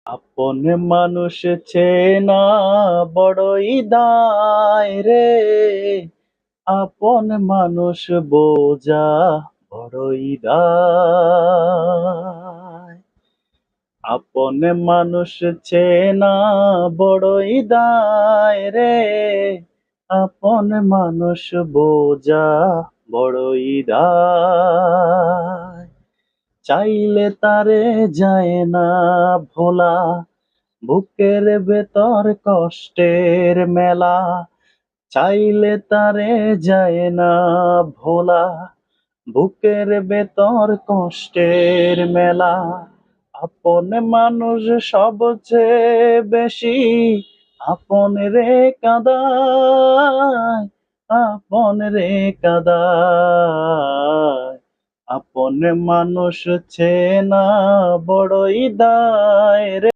আপন মানুষ চেনা বড়ই দায় রে, আপন মানুষ বোঝা বড়ই দায়। আপন মানুষ চেনা বড়ই দায় রে, আপন মানুষ বোঝা বড়ই দায়। চাইলে তারে যায় না ভোলা, বুকের ভেতর কষ্টের মেলা। চাইলে তারে যায় না ভোলা, বুকের ভেতর কষ্টের মেলা। আপন মানুষ সবচেয়ে বেশি আপন রে কাঁদায়, আপন রে কাঁদায়। আপন মানুষ চেনা বড়ই দায় রে।